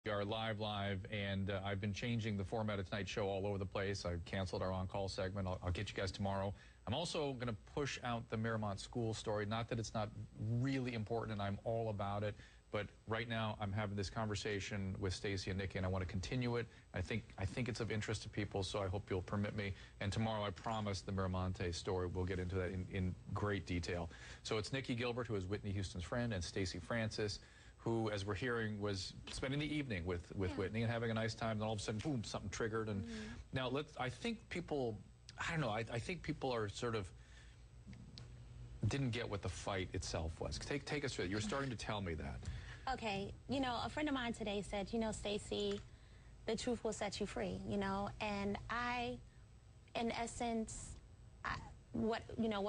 We are live, and I've been changing the format of tonight's show all over the place. I've canceled our on-call segment. I'll get you guys tomorrow. I'm also going to push out the Miramont school story. Not that it's not really important, and I'm all about it, but right now I'm having this conversation with Stacy and Nicci, and I want to continue it. I think it's of interest to people, so I hope you'll permit me. And tomorrow, I promise, the Miramonte story, we'll get into that in great detail. So it's Nicci Gilbert, who is Whitney Houston's friend, and Stacy Francis, who, as we're hearing, was spending the evening with Whitney and having a nice time. And then all of a sudden, boom, something triggered. And now, I think people, I don't know, I think people are sort of didn't get what the fight itself was. Take us through it. You're starting to tell me that. Okay, you know, a friend of mine today said, you know, Stacy, the truth will set you free, you know, and I, in essence, what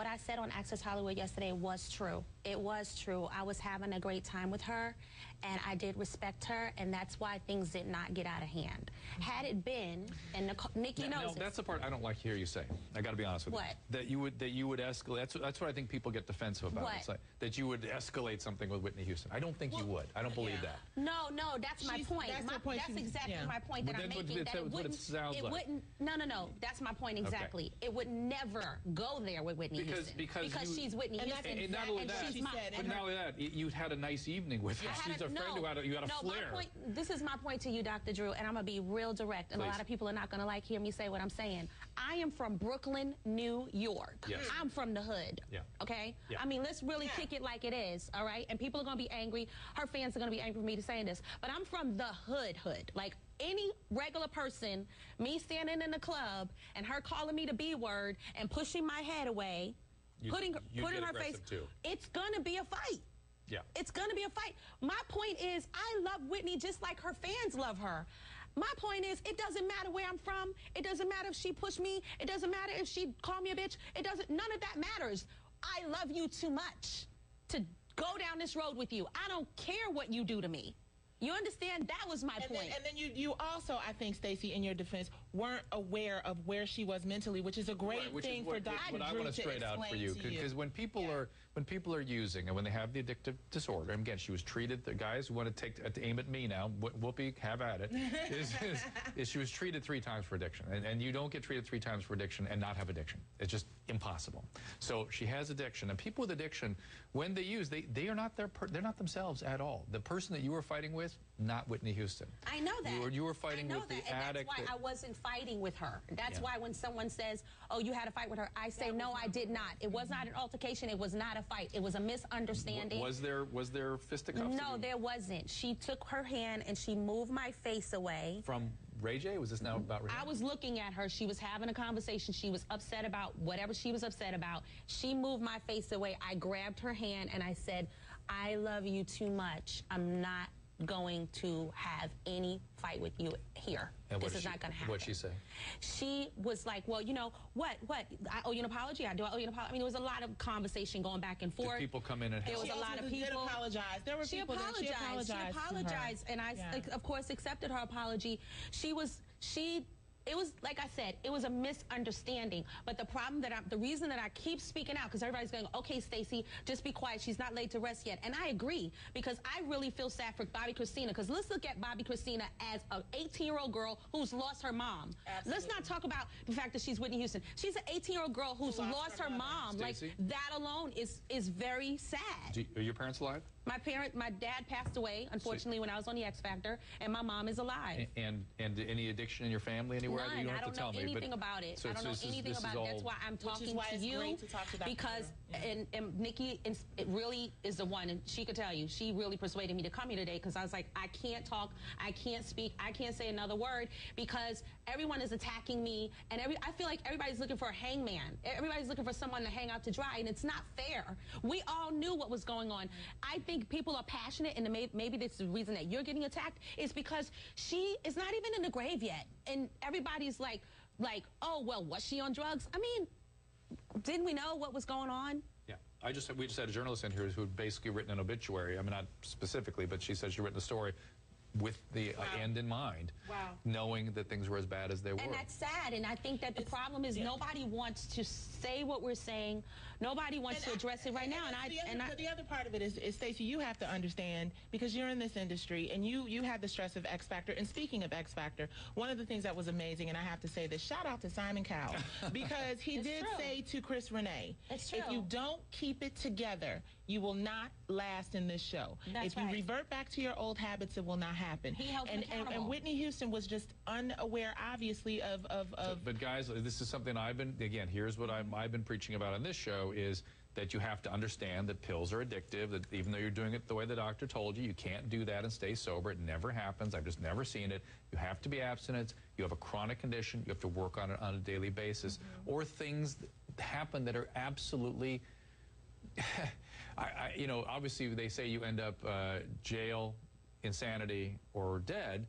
I said on Access Hollywood yesterday was true. It was true. I was having a great time with her, and I did respect her, and that's why things did not get out of hand. Had it been, and Nicci knows this. That's the part I don't like to hear you say. I got to be honest with you. What? That you would escalate. That's what I think people get defensive about. What? It's like, that you would escalate something with Whitney Houston. I don't think you would. I don't believe that. No, that's my point. That's exactly my point that I'm making. That it wouldn't. No. That's my point exactly. Okay. It would never go there with Whitney Houston because she's Whitney Houston, and not only that, but not only that, you had a nice evening with her. She's a friend who had a flair. This is my point to you, Dr. Drew, and I'm gonna be real direct. And a lot of people are not gonna hear me say what I'm saying. I am from Brooklyn, New York. Yes. I'm from the hood. Yeah. Okay. Yeah. I mean, let's really kick it like it is. All right. And people are gonna be angry. Her fans are gonna be angry for me to saying this, but I'm from the hood. Like any regular person, me standing in the club and her calling me the B word and pushing my head away, putting her face, it's gonna be a fight. Yeah. It's gonna be a fight. My point is, I love Whitney just like her fans love her. My point is, it doesn't matter where I'm from. It doesn't matter if she pushed me. It doesn't matter if she called me a bitch. None of that matters. I love you too much to go down this road with you. I don't care what you do to me. You understand? That was my point. And then you also, I think, Stacy, in your defense, weren't aware of where she was mentally, which is a great thing for Dr. Drew to explain to you. What I want to straight out for you, because when people are using and when they have the addictive disorder, and again, she was treated. The guys who want to aim at me now, Whoopi, have at it. is she was treated 3 times for addiction, and you don't get treated 3 times for addiction and not have addiction. It's just impossible. So she has addiction, and people with addiction, when they use, they're not themselves at all. The person that you were fighting with, not Whitney Houston. I know that. You were fighting with the addict. That's why I wasn't fighting with her. That's why when someone says, oh, you had a fight with her, I say, no, I did not. It was not an altercation. It was not a fight. It was a misunderstanding. Was there fisticuffs? No, there wasn't. She took her hand and she moved my face away. From Ray J? Was this now about Ray J? I was looking at her. She was having a conversation. She was upset about whatever she was upset about. She moved my face away. I grabbed her hand and I said, I love you too much. I'm not going to have any fight with you here. And this is not going to happen. What'd she say? She was like, well, you know, what? I owe you an apology? Do I owe you an apology? I mean, there was a lot of conversation going back and forth. Did people come in and help? There was a lot of people. She did apologize. There were people that she apologized. And I, of course, accepted her apology. It was, like I said, it was a misunderstanding. But the reason that I keep speaking out, because everybody's going, okay, Stacy, just be quiet. She's not laid to rest yet. And I agree, because I really feel sad for Bobby Christina. Because let's look at Bobby Christina as an 18-year-old girl who's lost her mom. Absolutely. Let's not talk about the fact that she's Whitney Houston. She's an 18-year-old girl who's lost her mom. Stacy? Like, that alone is very sad. Are your parents alive? My dad passed away, unfortunately, when I was on the X Factor, and my mom is alive. And any addiction in your family anywhere? None. You don't have to tell me. I don't know anything about it. I don't know anything about it. That's why I'm talking to you. Because and Nicci it really is the one, and she could tell you, she really persuaded me to come here today, because I was like, I can't talk, I can't speak, I can't say another word, because everyone is attacking me, and I feel like everybody's looking for a hangman. Everybody's looking for someone to hang out to dry, and it's not fair. We all knew what was going on. I think people are passionate, and maybe this is the reason that you're getting attacked, is because she is not even in the grave yet, and everybody's like, oh, well, was she on drugs? I mean, didn't we know what was going on? Yeah, we just had a journalist in here who had basically written an obituary. I mean, not specifically, but she said she written a story with the end in mind, knowing that things were as bad as they were. And that's sad. And I think that the problem is nobody wants to say what we're saying. Nobody wants to address it right now. But the other part of it is Stacy, you have to understand, because you're in this industry and you have the stress of X Factor. And speaking of X Factor, one of the things that was amazing, and I have to say this, shout out to Simon Cowell, because he did say to Chris Renee, if you don't keep it together, you will not last in this show. If you revert back to your old habits, it will not happen. He held and Whitney Houston was just unaware, obviously, of But guys, this is something again, here's what I've been preaching about on this show, is that you have to understand that pills are addictive, that even though you're doing it the way the doctor told you, you can't do that and stay sober. It never happens. I've just never seen it. You have to be abstinent. You have a chronic condition. You have to work on it on a daily basis. Or things that happen that are absolutely... you know, obviously they say you end up jail, insanity, or dead.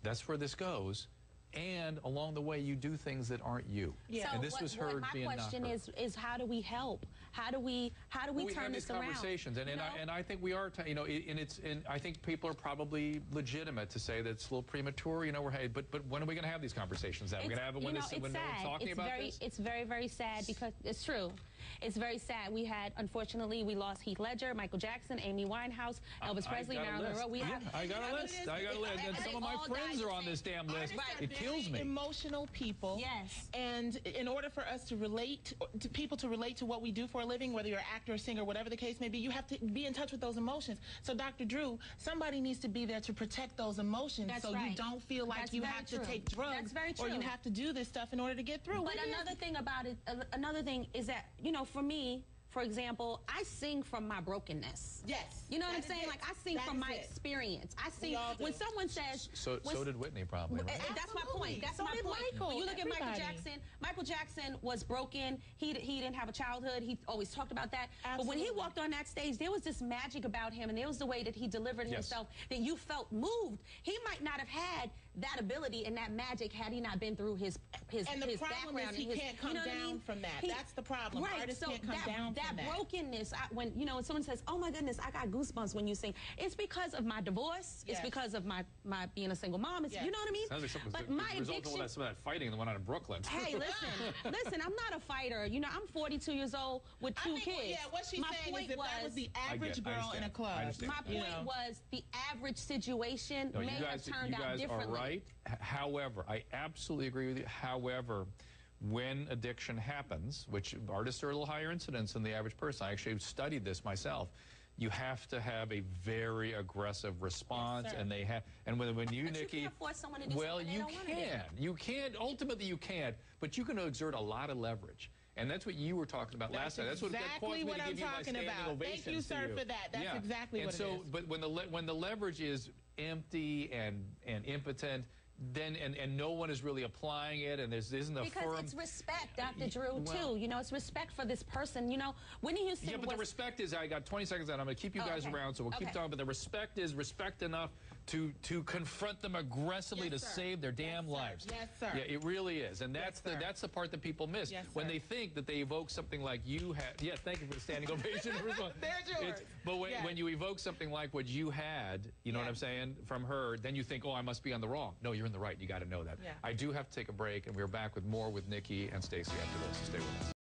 That's where this goes. And along the way, you do things that aren't you. Yeah. So and this was her being not her. My question is how do we help? How do we turn this around? Conversations, and I think we are. You know, and I think people are probably legitimate to say that it's a little premature. You know, but when are we going to have these conversations? We're going to have it when no one's talking about this. It's very, very sad, because it's true. It's very sad. We had, unfortunately, we lost Heath Ledger, Michael Jackson, Amy Winehouse, Elvis Presley, Marilyn Monroe. I got a list. And some of my friends are on this damn list. It kills me. Emotional people. Yes. And in order for us to relate, to people to relate to what we do for a living, whether you're an actor, singer, whatever the case may be, you have to be in touch with those emotions. So, Dr. Drew, somebody needs to be there to protect those emotions, you don't feel like you have to take drugs or you have to do this stuff in order to get through. But another thing about it, another thing is that, you know, for me, for example, I sing from my brokenness. Yes. You know what I'm saying? Like, I sing from my experience. I sing when someone says... So did Whitney, probably, right? That's my point. That's my point. Michael, when you look at Michael Jackson was broken. He didn't have a childhood. He always talked about that. Absolutely. But when he walked on that stage, there was this magic about him, and there was the way that he delivered himself that you felt moved. He might not have had that ability and that magic had he not been through his and the problem background. Is he can't come down from that. That's the problem. Right. Artists So can't come down from that. Brokenness, when someone says, "Oh my goodness, I got goosebumps when you sing," it's because of my divorce. It's because of my being a single mom. It's, you know what I mean? Sounds like something but my addiction. Some of that fighting that went on in Brooklyn. Hey, listen, I'm not a fighter. You know, I'm 42 years old with two kids. What she's saying is that was the average girl in a club. My point was the average situation may have turned out differently. You guys are right. However, I absolutely agree with you. However, when addiction happens, which artists are a little higher incidence than the average person, I actually studied this myself. You have to have a very aggressive response, and they have. And when you, Nicci, you can't force someone to do something they don't want to do. You can't. Ultimately, you can't. But you can exert a lot lot of leverage. And that's what you were talking about last time. That's what caused me to give you my standing ovation. Thank you, sir, for that. That's exactly what it is. But when the leverage is empty and impotent, then and no one is really applying it, and there isn't a because it's respect, Dr. Drew, too. You know, it's respect for this person. You know, Whitney Houston. Yeah, but the respect is, I got 20 seconds out. I'm going to keep you guys around, so we'll keep talking. But the respect is respect enough to confront them aggressively to save their damn lives. Yes, sir. Yeah, it really is, and that's the part that people miss when they think that they evoke something like you had. Yeah, thank you for the standing ovation. There's yours. But when you evoke something like what you had, you know what I'm saying, from her, then you think, oh, I must be on the wrong. No, you're in the right. You got to know that. I do have to take a break, and we're back with more with Nicci and Stacy after this. So stay with us.